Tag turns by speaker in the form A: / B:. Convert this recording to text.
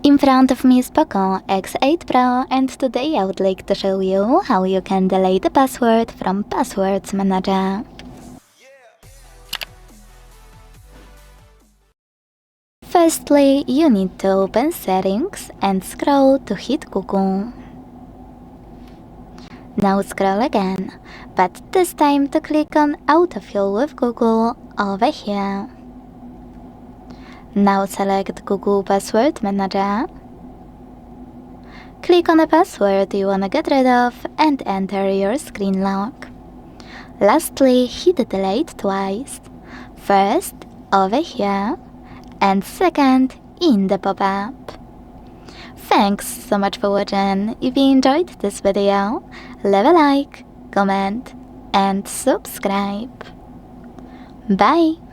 A: In front of me is POCO X8 Pro, and today I would like to show you how you can delete the password from Passwords Manager. Firstly, you need to open Settings and scroll to hit Google. Now scroll again, but this time to click on Autofill with Google over here. Now select Google Password Manager. Click on a password you wanna get rid of and enter your screen lock. Lastly, hit delete twice. First, over here, and second, in the pop-up. Thanks so much for watching. If you enjoyed this video, leave a like, comment, and subscribe. Bye!